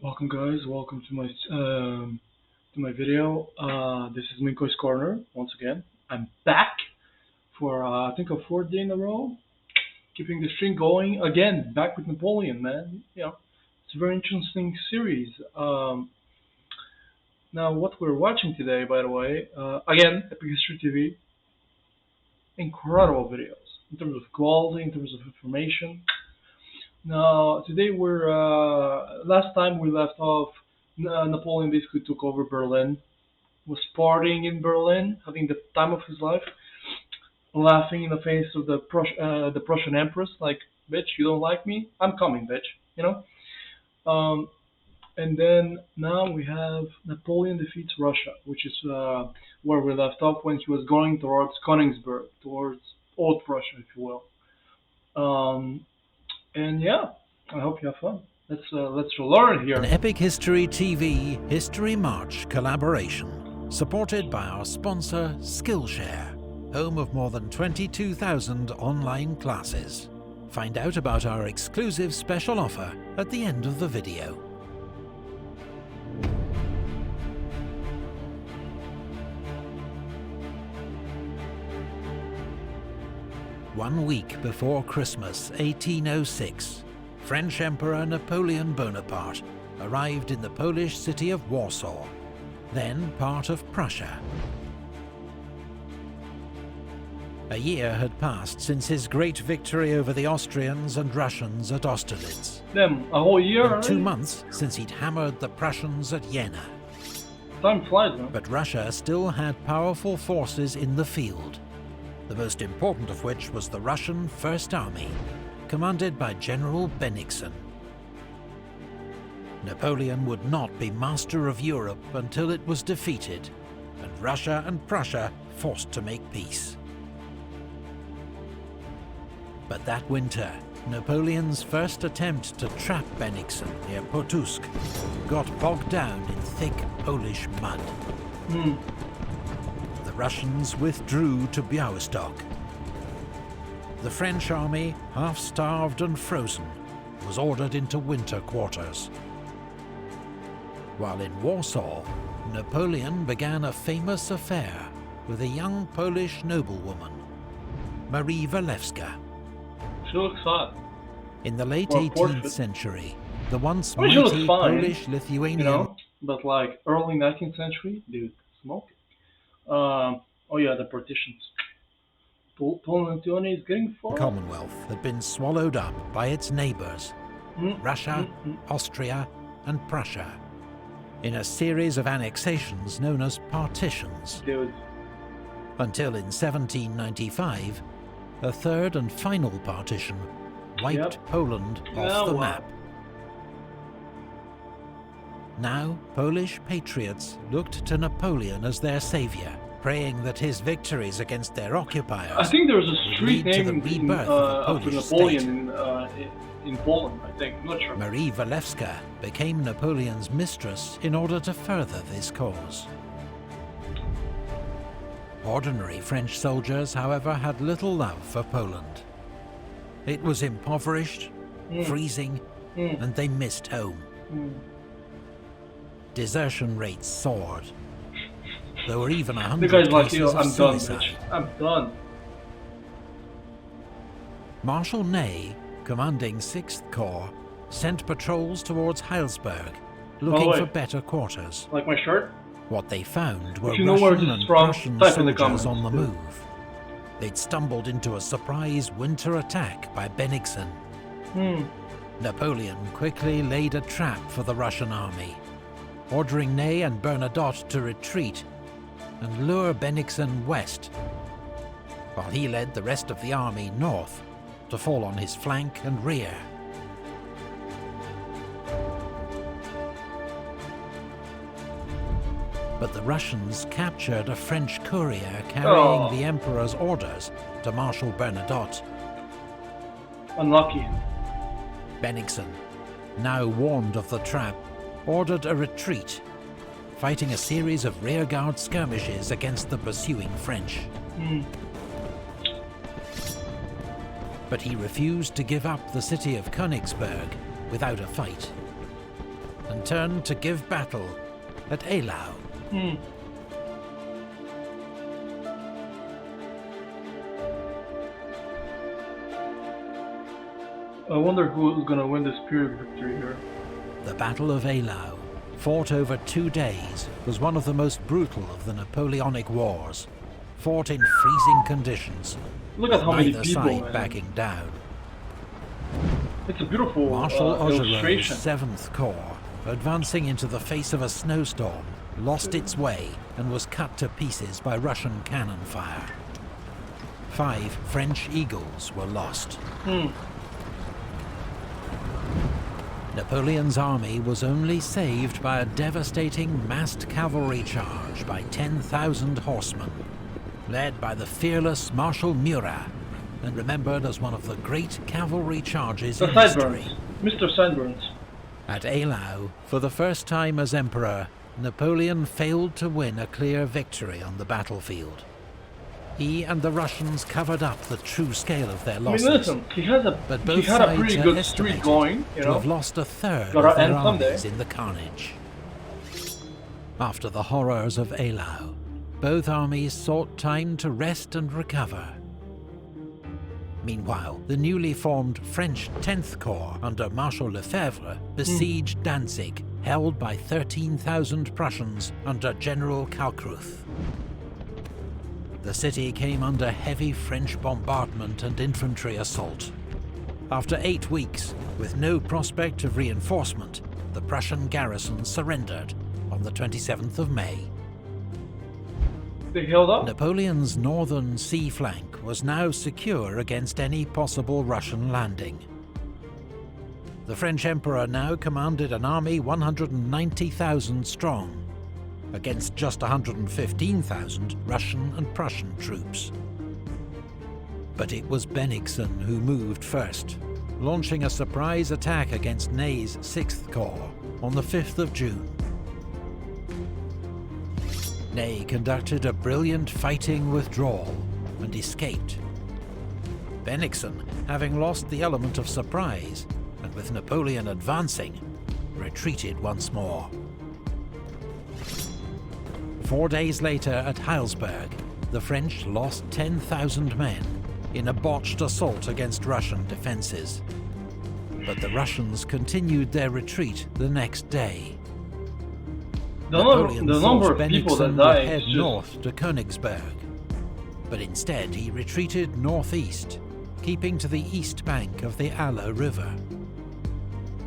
Welcome guys, welcome to my video. This is Minko's Corner once again. I'm back for I think a fourth day in a row, keeping the string going again. Back with Napoleon, man. It's a very interesting series. Now what we're watching today, by the way, again, Epic History TV. Incredible videos in terms of quality, in terms of information. Now, today last time we left off, Napoleon basically took over Berlin, was partying in Berlin, having the time of his life, laughing in the face of the Prussian Empress, like, bitch, you don't like me? I'm coming, bitch, you know? And then now we have Napoleon defeats Russia, which is where we left off when he was going towards Königsberg, towards Old Prussia, if you will. And yeah, I hope you have fun. Let's learn here. An Epic History TV History March collaboration, supported by our sponsor Skillshare, home of more than 22,000 online classes. Find out about our exclusive special offer at the end of the video. One week before Christmas 1806, French Emperor Napoleon Bonaparte arrived in the Polish city of Warsaw, then part of Prussia. A year had passed since his great victory over the Austrians and Russians at Austerlitz. Damn, a whole year And 2 months since he'd hammered the Prussians at Jena. Time flies, man. But Russia still had powerful forces in the field, the most important of which was the Russian First Army, commanded by General Bennigsen. Napoleon would not be master of Europe until it was defeated, and Russia and Prussia forced to make peace. But that winter, Napoleon's first attempt to trap Bennigsen near Pultusk got bogged down in thick Polish mud. The Russians withdrew to Białystok. The French army, half-starved and frozen, was ordered into winter quarters. While in Warsaw, Napoleon began a famous affair with a young Polish noblewoman, Marie Walewska. She looks hot. In the late 18th century, the once I mean, she looks mighty fine, Polish-Lithuanian... But like early 19th century, dude, smoke it. Oh yeah, the partitions. Poland is getting far. Commonwealth had been swallowed up by its neighbours, Russia, Austria and Prussia, in a series of annexations known as partitions. Dude. Until in 1795, a third and final partition wiped Poland off the map. Now, Polish patriots looked to Napoleon as their saviour, praying that his victories against their occupiers I think there's a street named after Napoleon in Poland, I think. I'm not sure. Marie Walewska became Napoleon's mistress in order to further this cause. Ordinary French soldiers, however, had little love for Poland. It was impoverished, freezing, and they missed home. Desertion rates soared. There were even 100 cases like, I'm of done, suicide. bitch. I'm done. Marshal Ney, commanding 6th Corps, sent patrols towards Heilsberg, looking for better quarters. Like my shirt? What they found were you know where Russian this is and from, Prussian type in the soldiers comments. on the move. They'd stumbled into a surprise winter attack by Bennigsen. Napoleon quickly laid a trap for the Russian army, ordering Ney and Bernadotte to retreat and lure Bennigsen west, while he led the rest of the army north to fall on his flank and rear. But the Russians captured a French courier carrying the Emperor's orders to Marshal Bernadotte. Unlucky. Bennigsen, now warned of the trap, ordered a retreat, fighting a series of rearguard skirmishes against the pursuing French. But he refused to give up the city of Königsberg without a fight, and then turned to give battle at Eylau. Hmm. I wonder who's gonna win this Pyrrhic victory here. The Battle of Eylau, fought over 2 days, was one of the most brutal of the Napoleonic Wars, fought in freezing conditions, Look at how many neither people, side man. backing down. It's a beautiful Marshal Augereau's illustration. 7th Corps, advancing into the face of a snowstorm, lost its way and was cut to pieces by Russian cannon fire. 5 French Eagles were lost. Napoleon's army was only saved by a devastating massed cavalry charge by 10,000 horsemen, led by the fearless Marshal Murat, and remembered as one of the great cavalry charges in history. Mr. Sideburns. At Eylau, for the first time as emperor, Napoleon failed to win a clear victory on the battlefield. He and the Russians covered up the true scale of their losses. I mean, listen, he had a pretty good streak going, you to know. have lost a third Gotta of their end someday. armies in the carnage. After the horrors of Eylau, both armies sought time to rest and recover. Meanwhile, the newly formed French 10th Corps under Marshal Lefebvre besieged Danzig, held by 13,000 Prussians under General Kalkreuth. The city came under heavy French bombardment and infantry assault. After 8 weeks, with no prospect of reinforcement, the Prussian garrison surrendered on the 27th of May. They held up? Napoleon's northern sea flank was now secure against any possible Russian landing. The French Emperor now commanded an army 190,000 strong, against just 115,000 Russian and Prussian troops. But it was Bennigsen who moved first, launching a surprise attack against Ney's 6th Corps on the 5th of June. Ney conducted a brilliant fighting withdrawal and escaped. Bennigsen, having lost the element of surprise, and with Napoleon advancing, retreated once more. 4 days later at Heilsberg, the French lost 10,000 men in a botched assault against Russian defences. But the Russians continued their retreat the next day. Napoleon The number thought of people that Bennigsen died would head is just... north to Königsberg, but instead he retreated northeast, keeping to the east bank of the Eylau River.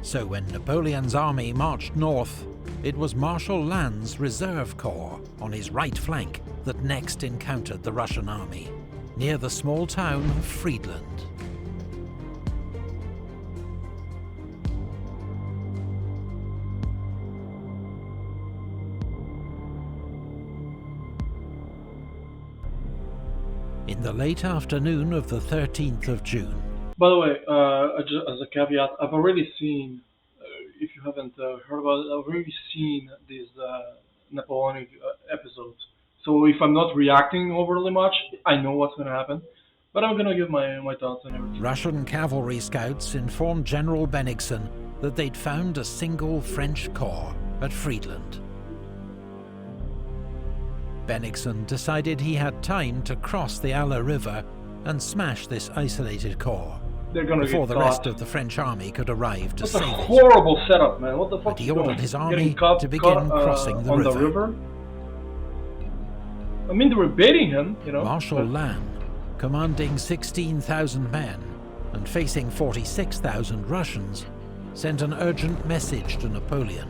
So when Napoleon's army marched north, it was Marshal Lannes' Reserve Corps on his right flank that next encountered the Russian army, near the small town of Friedland. In the late afternoon of the 13th of June. By the way, just as a caveat, I've already seen, if you haven't heard about it, I've already seen these Napoleonic episodes. So if I'm not reacting overly much, I know what's going to happen. But I'm going to give my thoughts on everything. Russian cavalry scouts informed General Bennigsen that they'd found a single French corps at Friedland. Bennigsen decided he had time to cross the Eylau River and smash this isolated corps They're gonna before get the rest caught. of the French army could arrive to That's a save it. horrible setup, man. What the fuck But he you doing? ordered his Getting army caught, to begin crossing the on river. the river? I mean, they were baiting him, you know. Marshal Lannes, commanding 16,000 men and facing 46,000 Russians, sent an urgent message to Napoleon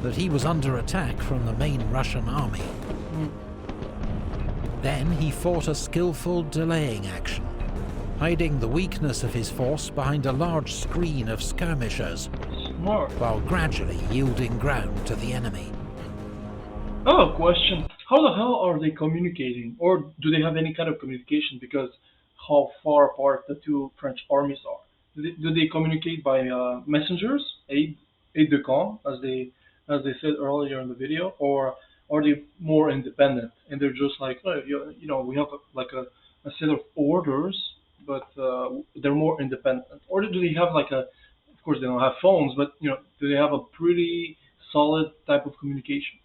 that he was under attack from the main Russian army. Then he fought a skillful delaying action, hiding the weakness of his force behind a large screen of skirmishers, Smart. while gradually yielding ground to the enemy. I have a question. How the hell are they communicating? Or do they have any kind of communication because how far apart the two French armies are? Do they communicate by messengers, aide de camp, as they said earlier in the video, or are they more independent and they're just like, oh, you know, we have a set of orders, but they're more independent? Or do they have like a, of course they don't have phones, but you know, do they have a pretty solid type of communication.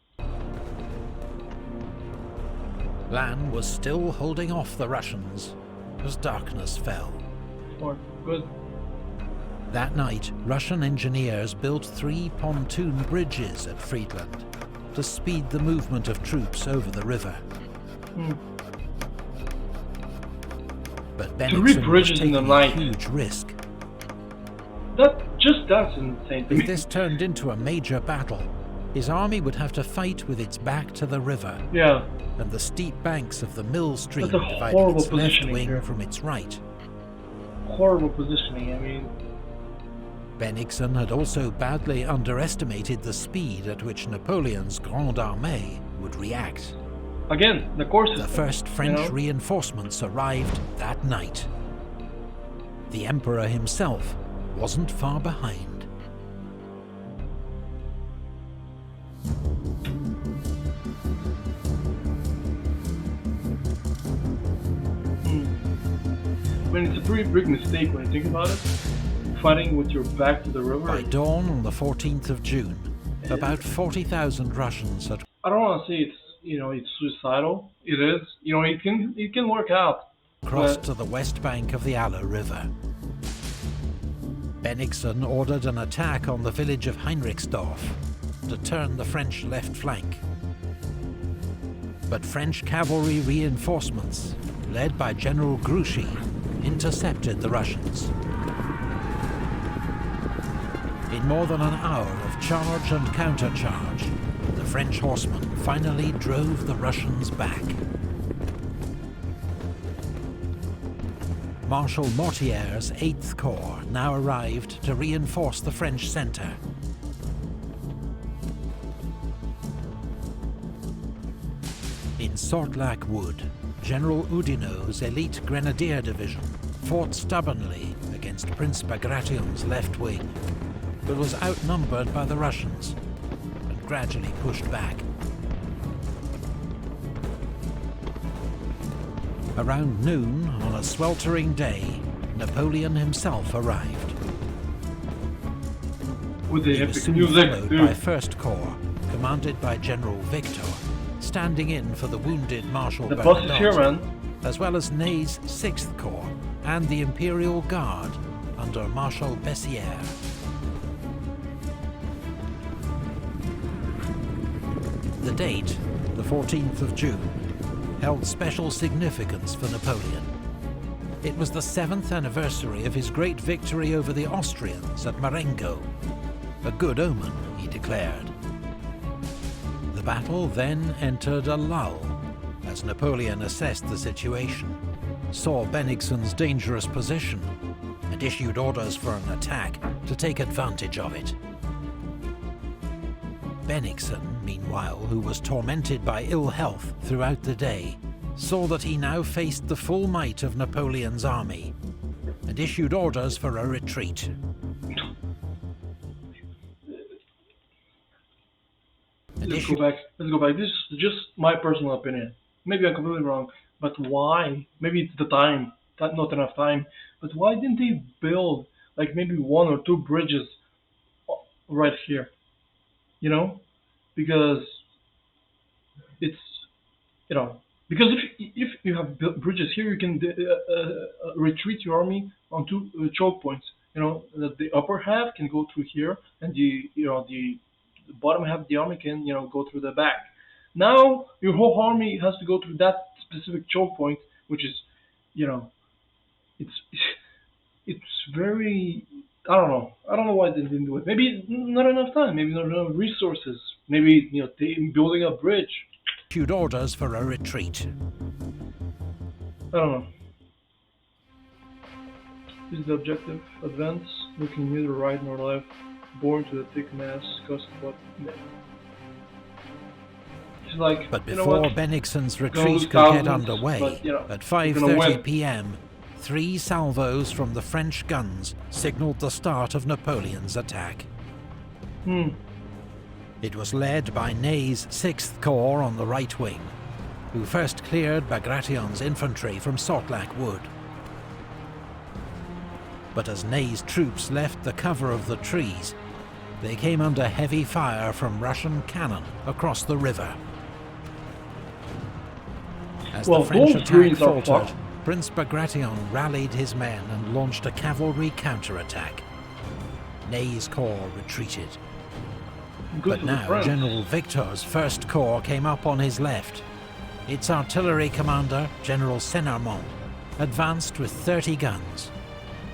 Lannes was still holding off the Russians as darkness fell. Smart. Good. That night, Russian engineers built 3 pontoon bridges at Friedland to speed the movement of troops over the river. But 3 Bennigsen was bridges in taking the a night. huge risk. That's insane to If me. this turned into a major battle, his army would have to fight with its back to the river, Yeah. and the steep banks of the Mill Stream That's a dividing horrible its left positioning wing here. from its right. Horrible positioning. I mean, Bennigsen had also badly underestimated the speed at which Napoleon's Grande Armée would react. again, the core system. The first French you know? reinforcements arrived that night. The Emperor himself wasn't far behind. I mean, it's a pretty big mistake when you think about it. Fighting with your back to the river. By dawn on the 14th of June, about 40,000 Russians had I don't want to say it's suicidal. It is. It can work out. crossed But to the west bank of the Eylau River. Bennigsen ordered an attack on the village of Heinrichsdorf to turn the French left flank. But French cavalry reinforcements, led by General Grouchy, intercepted the Russians. In more than an hour of charge and countercharge, the French horsemen finally drove the Russians back. Marshal Mortier's 8th Corps now arrived to reinforce the French centre. In Sortlac Wood, General Oudinot's elite Grenadier Division fought stubbornly against Prince Bagration's left wing, but was outnumbered by the Russians and gradually pushed back. Around noon on a sweltering day, Napoleon himself arrived. with the He was epic soon music, followed dude. by 1st Corps, commanded by General Victor, standing in for the wounded Marshal The boss is here, Bernadotte, man. as well as Ney's 6th Corps and the Imperial Guard under Marshal Bessières. The date, the 14th of June, held special significance for Napoleon. It was the 7th anniversary of his great victory over the Austrians at Marengo. A good omen, he declared. The battle then entered a lull, as Napoleon assessed the situation, saw Bennigsen's dangerous position, and issued orders for an attack to take advantage of it. Bennigsen, meanwhile, who was tormented by ill health throughout the day, saw that he now faced the full might of Napoleon's army, and issued orders for a retreat. Let's go back. This is just my personal opinion. Maybe I'm completely wrong, but why? Maybe it's the time, not enough time. But why didn't they build like maybe 1 or 2 bridges right here? Because it's because if you have built bridges here, you can retreat your army onto choke points. The upper half can go through here, and the bottom half of the army can go through the back. Now your whole army has to go through that specific choke point, which is it's very, I don't know why they didn't do it. Maybe not enough time, maybe not enough resources, maybe building a bridge. Issued orders for a retreat. I don't know. This is the objective. Advance, looking neither right nor left, borne to the thick mass, cost what. It's like, But you know before what? Bennigsen's Gonna retreat lose could get thousands, underway, but, at we're gonna 5:30 win. p.m., 3 salvos from the French guns signalled the start of Napoleon's attack. It was led by Ney's 6th Corps on the right wing, who first cleared Bagration's infantry from Sortlac Wood. But as Ney's troops left the cover of the trees, They came under heavy fire from Russian cannon across the river. As the Well, French those attack Greens are faltered, fucked. Prince Bagration rallied his men and launched a cavalry counterattack. Ney's corps retreated. Good But for the now French. General Victor's First Corps came up on his left. Its artillery commander, General Senarmont, advanced with 30 guns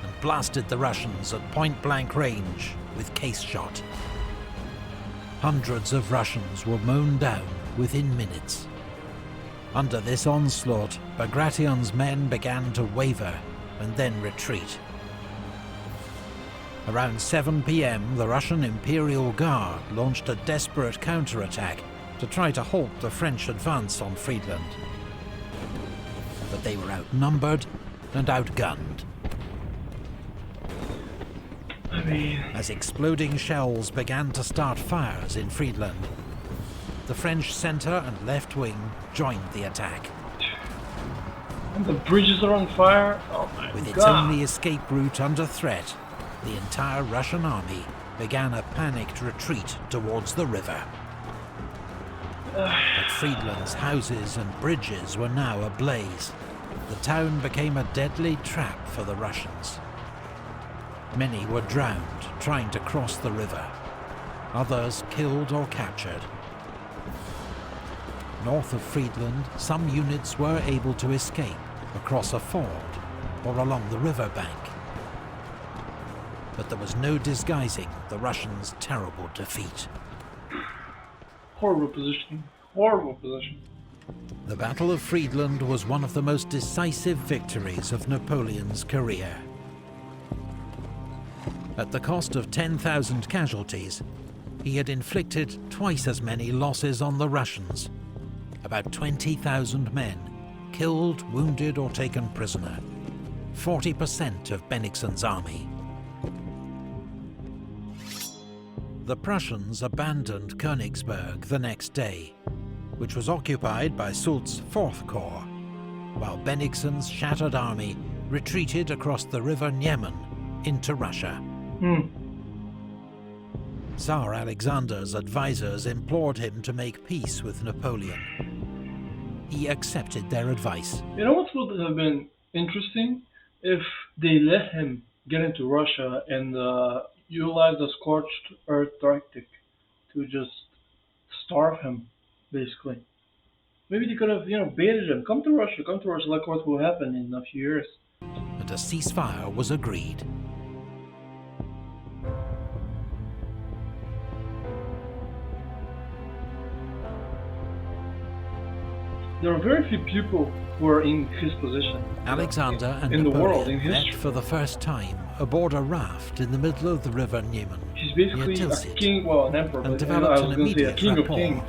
and blasted the Russians at point-blank range with case shot. Hundreds of Russians were mown down within minutes. Under this onslaught, Bagration's men began to waver and then retreat. Around 7 p.m, the Russian Imperial Guard launched a desperate counterattack to try to halt the French advance on Friedland. But they were outnumbered and outgunned. I mean, As exploding shells began to start fires in Friedland, the French centre and left wing joined the attack. and the bridges are on fire. Oh my With its god. only escape route under threat, the entire Russian army began a panicked retreat towards the river. But Friedland's houses and bridges were now ablaze. The town became a deadly trap for the Russians. Many were drowned trying to cross the river, others killed or captured. North of Friedland, some units were able to escape across a ford or along the river bank. But there was no disguising the Russians' terrible defeat. Horrible position. Horrible position. The Battle of Friedland was one of the most decisive victories of Napoleon's career. At the cost of 10,000 casualties, he had inflicted twice as many losses on the Russians. About 20,000 men, killed, wounded or taken prisoner. 40% of Bennigsen's army. The Prussians abandoned Königsberg the next day, which was occupied by Soult's Fourth Corps, while Bennigsen's shattered army retreated across the river Niemen into Russia. Tsar Alexander's advisors implored him to make peace with Napoleon. He accepted their advice. You know what would have been interesting? If they let him get into Russia and utilize the scorched earth tactic to just starve him, basically. Maybe they could have, baited him. Come to Russia, like what will happen in a few years. And a ceasefire was agreed. There are very few people who are in his position. Alexander and in the Napoleon world, in met history. for the first time aboard a raft in the middle of the river Niemen, He's near basically a Tilsit. king, well, an emperor, And but developed I an was going to say a immediate king of rapport. kings,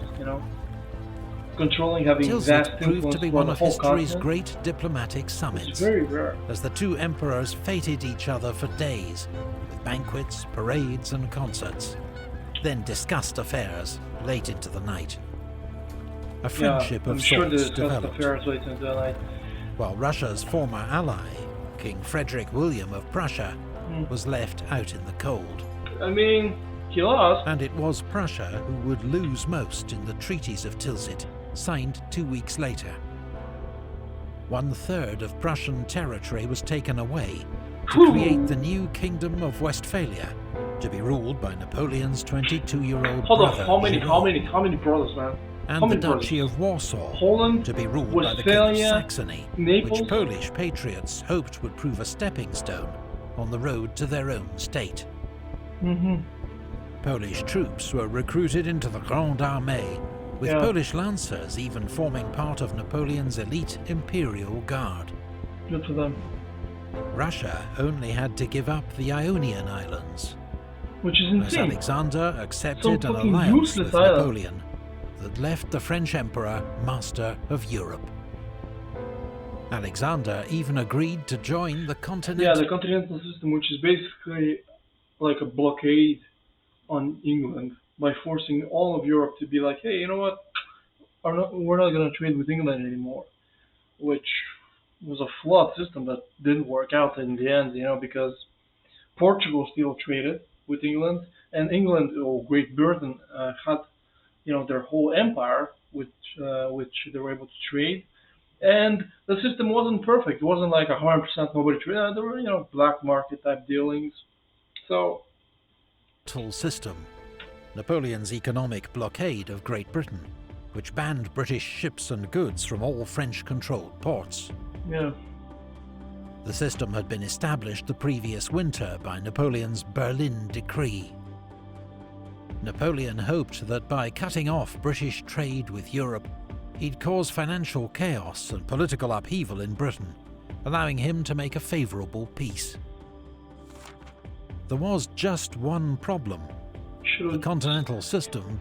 controlling, having vast Tilsit proved influence to be over one the of whole history's continent. great diplomatic It's summits, very rare. as the two emperors feted each other for days, with banquets, parades and concerts, then discussed affairs late into the night. A friendship I'm of sure sorts the developed, affairs late into the night. while Russia's former ally, King Frederick William of Prussia, was left out in the cold. I mean, he lost. And it was Prussia who would lose most in the Treaties of Tilsit, signed 2 weeks later. 1/3 of Prussian territory was taken away to create the new Kingdom of Westphalia, to be ruled by Napoleon's 22-year-old Hold brother, on, how many brothers, man? and how the many Duchy brothers? of Warsaw, Poland, to be ruled by the King of Westphalia, Saxony, Naples. which Polish patriots hoped would prove a stepping stone on the road to their own state. Polish troops were recruited into the Grande Armée, with Polish lancers even forming part of Napoleon's elite Imperial Guard. Good for them. Russia only had to give up the Ionian Islands, Which is as insane. Alexander accepted Some an fucking alliance useless with island. Napoleon that left the French Emperor master of Europe. Alexander even agreed to join the continental. Yeah, the continental system, which is basically like a blockade on England by forcing all of Europe to be like, hey, you know what? We're not going to trade with England anymore, which was a flawed system that didn't work out in the end, because Portugal still traded with England, and England or Great Britain had their whole empire, which they were able to trade. And the system wasn't perfect. It wasn't like 100% nobody traded. There were black market type dealings. So System, Napoleon's economic blockade of Great Britain, which banned British ships and goods from all French-controlled ports. yeah, The system had been established the previous winter by Napoleon's Berlin Decree. Napoleon hoped that by cutting off British trade with Europe, he'd cause financial chaos and political upheaval in Britain, allowing him to make a favourable peace. There was just one problem. The continental system,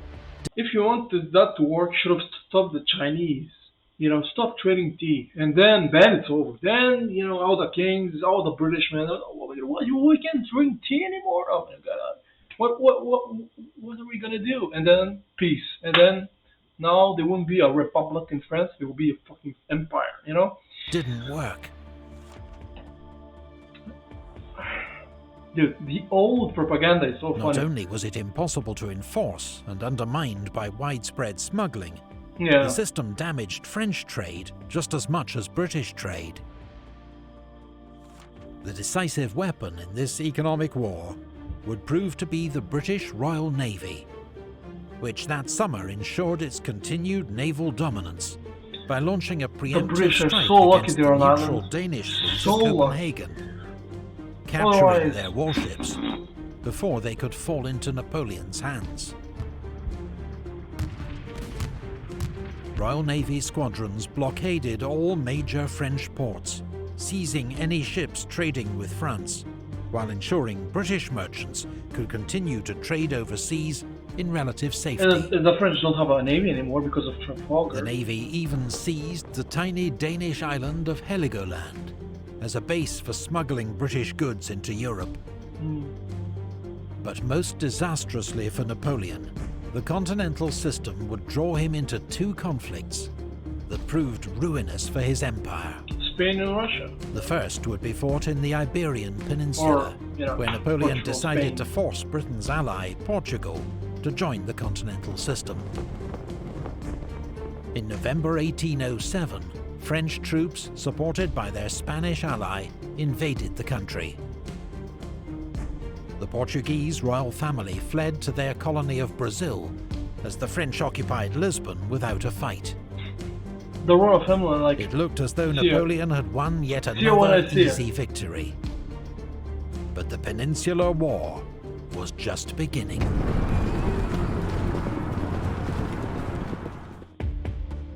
if you wanted that to work, should have stopped the Chinese. Stop trading tea, and then it's over. Then all the kings, all the British men, we can't drink tea anymore. Oh my God, what are we gonna do? And then peace, and then now there won't be a republic in France. There will be a fucking empire. didn't work. Dude, the old propaganda is so Not funny. only was it impossible to enforce and undermined by widespread smuggling, Yeah. the system damaged French trade just as much as British trade. The decisive weapon in this economic war would prove to be the British Royal Navy, which that summer ensured its continued naval dominance by launching a preemptive British are strike so lucky against they're the on neutral island. Danish fleet So at lucky. Copenhagen, capturing Otherwise- their warships before they could fall into Napoleon's hands. Royal Navy squadrons blockaded all major French ports, seizing any ships trading with France, while ensuring British merchants could continue to trade overseas in relative safety. And the French don't have a navy anymore because of Trafalgar. The Navy even seized the tiny Danish island of Heligoland as a base for smuggling British goods into Europe. But most disastrously for Napoleon, the continental system would draw him into two conflicts that proved ruinous for his empire. Spain and Russia. The first would be fought in the Iberian Peninsula, where Napoleon Portugal, decided Spain. to force Britain's ally, Portugal, to join the continental system. In November 1807, French troops, supported by their Spanish ally, invaded the country. The Portuguese royal family fled to their colony of Brazil as the French occupied Lisbon without a fight. The royal family, like, It looked as though See ya. Napoleon had won yet See ya when another I see ya. easy victory. But the Peninsular War was just beginning.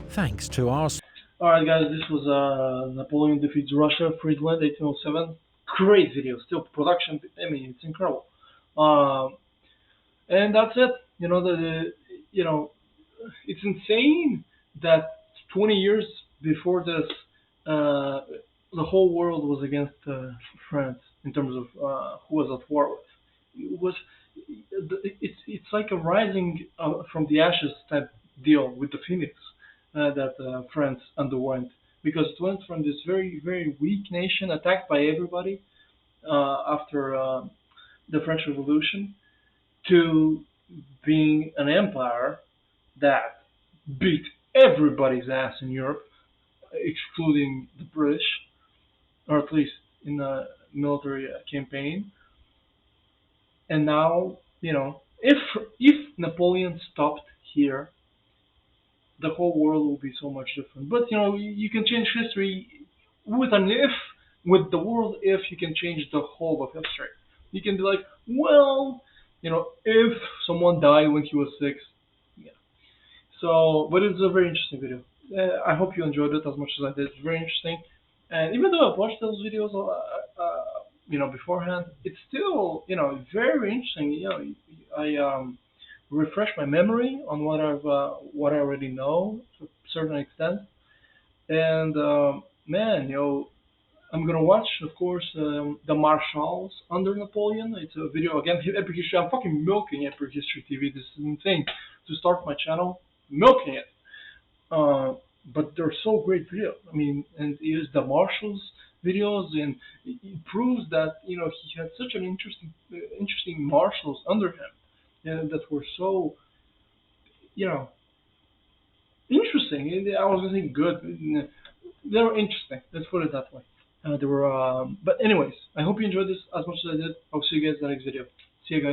Thanks to our alright guys, this was Napoleon defeats Russia, Friedland, 1807. Great video, still production, I mean, it's incredible. And that's it. It's insane that 20 years before this, the whole world was against France in terms of who was at war with. It's like a rising from the ashes type deal with the phoenix that France underwent, because it went from this very, very weak nation attacked by everybody after the French Revolution to being an empire that beat everybody's ass in Europe, excluding the British, or at least in the military campaign. And now, if Napoleon stopped here, the whole world will be so much different. But you can change history with an if, with the word if. You can change the whole of history. You can be like, well, if someone died when he was 6, yeah. So, but it's a very interesting video. I hope you enjoyed it as much as I did. It's very interesting. And even though I've watched those videos, beforehand, it's still, very interesting. I refresh my memory on what I already know to a certain extent. And man, I'm gonna watch, of course, the Marshals under Napoleon. It's a video again, Epic History. I'm fucking milking Epic History TV. This is insane to start my channel, milking it. But they're so great videos. I mean, and it is the Marshals videos, and it proves that he had such an interesting marshals under him. that were so, you know, interesting. I was gonna say good. They were interesting. Let's put it that way. They were, but anyways, I hope you enjoyed this as much as I did. I'll see you guys in the next video. See you guys.